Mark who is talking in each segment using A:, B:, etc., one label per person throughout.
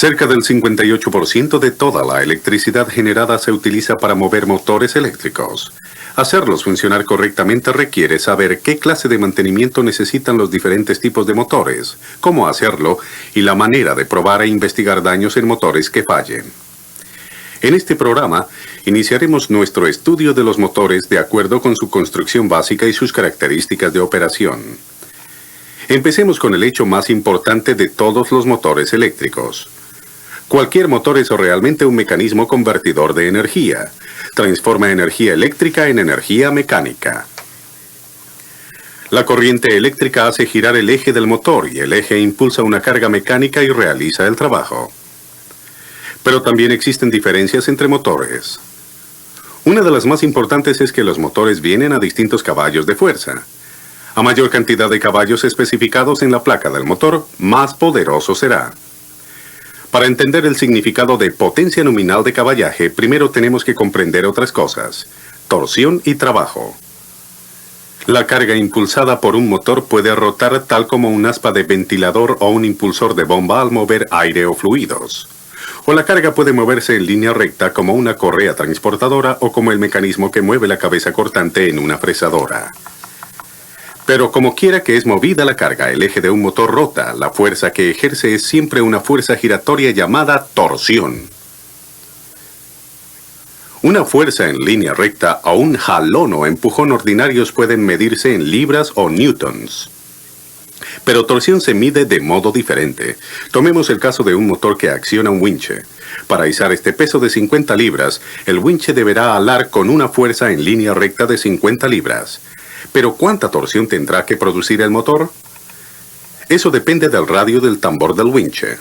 A: Cerca del 58% de toda la electricidad generada se utiliza para mover motores eléctricos. Hacerlos funcionar correctamente requiere saber qué clase de mantenimiento necesitan los diferentes tipos de motores, cómo hacerlo y la manera de probar e investigar daños en motores que fallen. En este programa, iniciaremos nuestro estudio de los motores de acuerdo con su construcción básica y sus características de operación. Empecemos con el hecho más importante de todos los motores eléctricos. Cualquier motor es realmente un mecanismo convertidor de energía. Transforma energía eléctrica en energía mecánica. La corriente eléctrica hace girar el eje del motor y el eje impulsa una carga mecánica y realiza el trabajo. Pero también existen diferencias entre motores. Una de las más importantes es que los motores vienen a distintos caballos de fuerza. A mayor cantidad de caballos especificados en la placa del motor, más poderoso será. Para entender el significado de potencia nominal de caballaje, primero tenemos que comprender otras cosas: torsión y trabajo. La carga impulsada por un motor puede rotar tal como un aspa de ventilador o un impulsor de bomba al mover aire o fluidos. O la carga puede moverse en línea recta como una correa transportadora o como el mecanismo que mueve la cabeza cortante en una fresadora. Pero como quiera que es movida la carga, el eje de un motor rota. La fuerza que ejerce es siempre una fuerza giratoria llamada torsión. Una fuerza en línea recta o un jalón o empujón ordinarios pueden medirse en libras o newtons. Pero torsión se mide de modo diferente. Tomemos el caso de un motor que acciona un winche. Para izar este peso de 50 libras, el winche deberá alar con una fuerza en línea recta de 50 libras. ¿Pero cuánta torsión tendrá que producir el motor? Eso depende del radio del tambor del winche.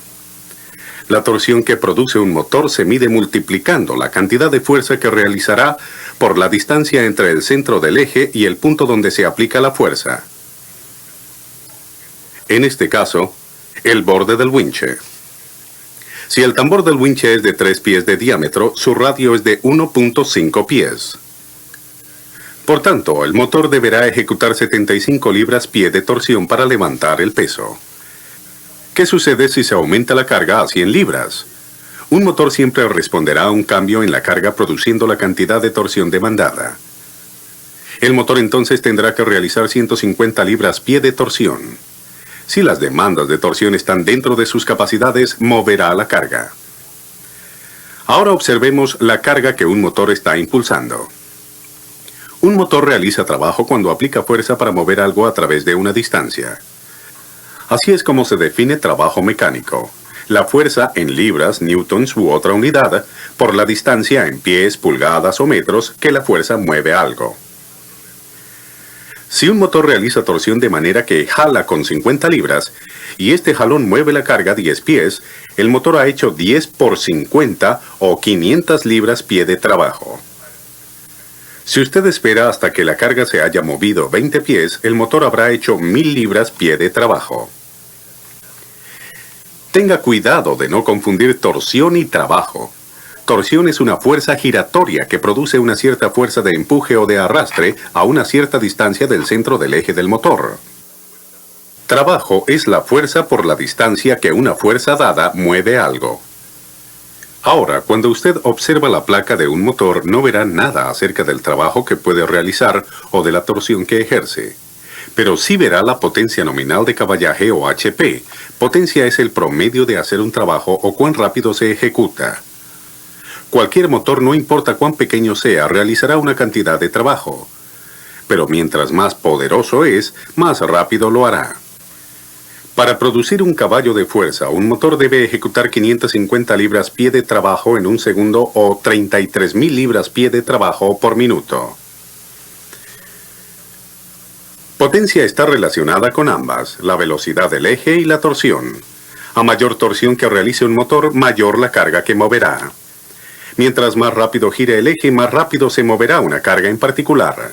A: La torsión que produce un motor se mide multiplicando la cantidad de fuerza que realizará por la distancia entre el centro del eje y el punto donde se aplica la fuerza. En este caso, el borde del winche. Si el tambor del winche es de 3 pies de diámetro, su radio es de 1.5 pies. Por tanto, el motor deberá ejecutar 75 libras-pie de torsión para levantar el peso. ¿Qué sucede si se aumenta la carga a 100 libras? Un motor siempre responderá a un cambio en la carga produciendo la cantidad de torsión demandada. El motor entonces tendrá que realizar 150 libras-pie de torsión. Si las demandas de torsión están dentro de sus capacidades, moverá la carga. Ahora observemos la carga que un motor está impulsando. Un motor realiza trabajo cuando aplica fuerza para mover algo a través de una distancia. Así es como se define trabajo mecánico. La fuerza en libras, newtons u otra unidad, por la distancia en pies, pulgadas o metros que la fuerza mueve algo. Si un motor realiza torsión de manera que jala con 50 libras y este jalón mueve la carga 10 pies, el motor ha hecho 10 por 50 o 500 libras-pie de trabajo. Si usted espera hasta que la carga se haya movido 20 pies, el motor habrá hecho 1000 libras-pie de trabajo. Tenga cuidado de no confundir torsión y trabajo. Torsión es una fuerza giratoria que produce una cierta fuerza de empuje o de arrastre a una cierta distancia del centro del eje del motor. Trabajo es la fuerza por la distancia que una fuerza dada mueve algo. Ahora, cuando usted observa la placa de un motor, no verá nada acerca del trabajo que puede realizar o de la torsión que ejerce. Pero sí verá la potencia nominal de caballaje o HP. Potencia es el promedio de hacer un trabajo o cuán rápido se ejecuta. Cualquier motor, no importa cuán pequeño sea, realizará una cantidad de trabajo. Pero mientras más poderoso es, más rápido lo hará. Para producir un caballo de fuerza, un motor debe ejecutar 550 libras-pie de trabajo en un segundo o 33.000 libras-pie de trabajo por minuto. Potencia está relacionada con ambas, la velocidad del eje y la torsión. A mayor torsión que realice un motor, mayor la carga que moverá. Mientras más rápido gire el eje, más rápido se moverá una carga en particular.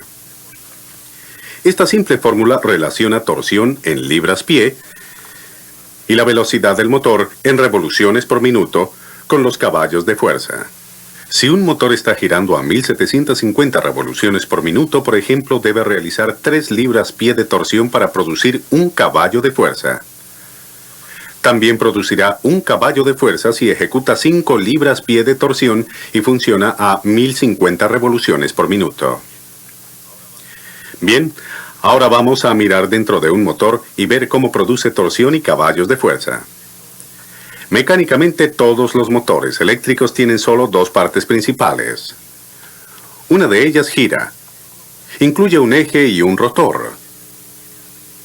A: Esta simple fórmula relaciona torsión en libras-pie y la velocidad del motor en revoluciones por minuto con los caballos de fuerza. Si un motor está girando a 1750 revoluciones por minuto, por ejemplo, debe realizar 3 libras-pie de torsión para producir un caballo de fuerza. También producirá un caballo de fuerza si ejecuta 5 libras-pie de torsión y funciona a 1050 revoluciones por minuto. Bien, ahora vamos a mirar dentro de un motor y ver cómo produce torsión y caballos de fuerza. Mecánicamente, todos los motores eléctricos tienen solo dos partes principales. Una de ellas gira. Incluye un eje y un rotor.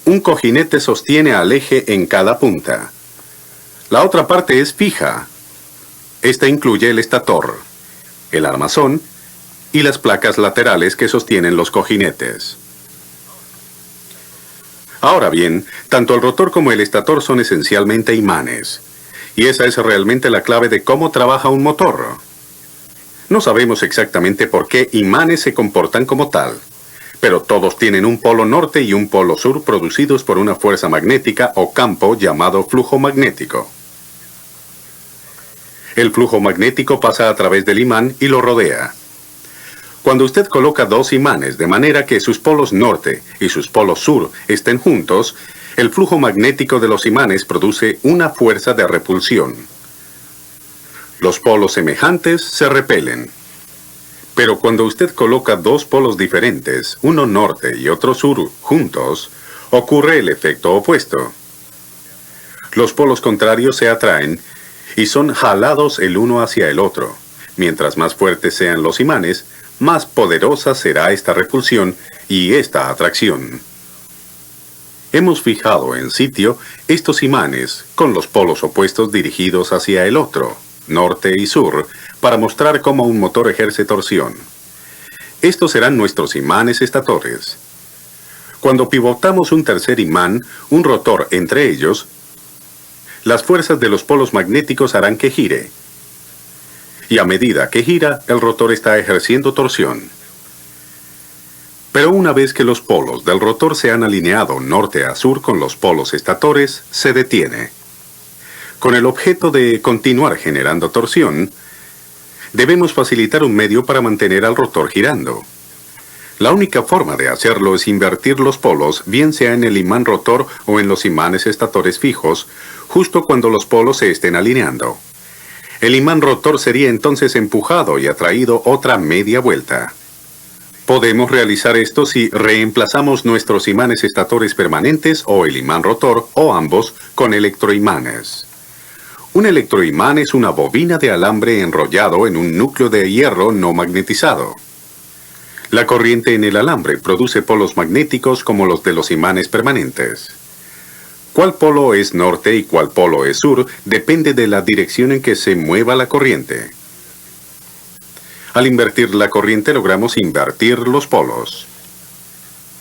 A: Un cojinete sostiene al eje en cada punta. La otra parte es fija. Esta incluye el estator, el armazón y las placas laterales que sostienen los cojinetes. Ahora bien, tanto el rotor como el estator son esencialmente imanes. Y esa es realmente la clave de cómo trabaja un motor. No sabemos exactamente por qué imanes se comportan como tal, pero todos tienen un polo norte y un polo sur producidos por una fuerza magnética o campo llamado flujo magnético. El flujo magnético pasa a través del imán y lo rodea. Cuando usted coloca dos imanes de manera que sus polos norte y sus polos sur estén juntos, el flujo magnético de los imanes produce una fuerza de repulsión. Los polos semejantes se repelen. Pero cuando usted coloca dos polos diferentes, uno norte y otro sur, juntos, ocurre el efecto opuesto. Los polos contrarios se atraen y son jalados el uno hacia el otro. Mientras más fuertes sean los imanes, más poderosa será esta repulsión y esta atracción. Hemos fijado en sitio estos imanes con los polos opuestos dirigidos hacia el otro, norte y sur, para mostrar cómo un motor ejerce torsión. Estos serán nuestros imanes estatores. Cuando pivotamos un tercer imán, un rotor entre ellos, las fuerzas de los polos magnéticos harán que gire. Y a medida que gira, el rotor está ejerciendo torsión. Pero una vez que los polos del rotor se han alineado norte a sur con los polos estatores, se detiene. Con el objeto de continuar generando torsión, debemos facilitar un medio para mantener al rotor girando. La única forma de hacerlo es invertir los polos, bien sea en el imán rotor o en los imanes estatores fijos, justo cuando los polos se estén alineando. El imán rotor sería entonces empujado y atraído otra media vuelta. Podemos realizar esto si reemplazamos nuestros imanes estatores permanentes o el imán rotor, o ambos, con electroimanes. Un electroimán es una bobina de alambre enrollado en un núcleo de hierro no magnetizado. La corriente en el alambre produce polos magnéticos como los de los imanes permanentes. Cuál polo es norte y cuál polo es sur depende de la dirección en que se mueva la corriente. Al invertir la corriente logramos invertir los polos.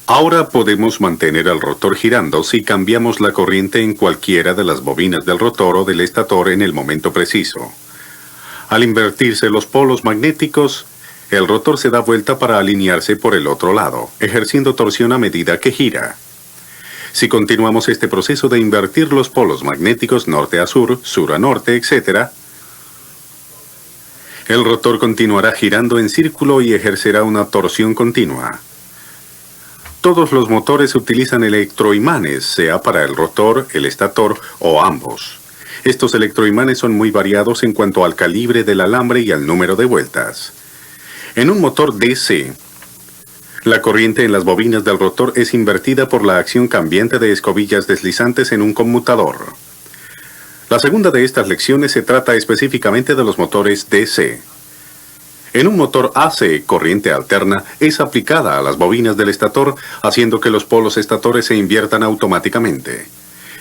A: Ahora podemos mantener el rotor girando si cambiamos la corriente en cualquiera de las bobinas del rotor o del estator en el momento preciso. Al invertirse los polos magnéticos, el rotor se da vuelta para alinearse por el otro lado, ejerciendo torsión a medida que gira. Si continuamos este proceso de invertir los polos magnéticos norte a sur a norte, etc., el rotor continuará girando en círculo y ejercerá una torsión continua. Todos los motores utilizan electroimanes, sea para el rotor, el estator o ambos. Estos electroimanes son muy variados en cuanto al calibre del alambre y al número de vueltas. En un motor DC, la corriente en las bobinas del rotor es invertida por la acción cambiante de escobillas deslizantes en un conmutador. La segunda de estas lecciones se trata específicamente de los motores DC. En un motor AC, corriente alterna es aplicada a las bobinas del estator, haciendo que los polos estatores se inviertan automáticamente.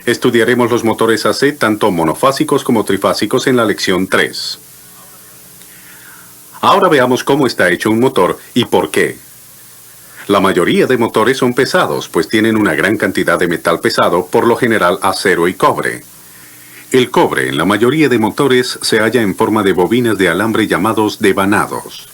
A: Estudiaremos los motores AC tanto monofásicos como trifásicos en la lección 3. Ahora veamos cómo está hecho un motor y por qué. La mayoría de motores son pesados, pues tienen una gran cantidad de metal pesado, por lo general acero y cobre. El cobre en la mayoría de motores se halla en forma de bobinas de alambre llamados devanados.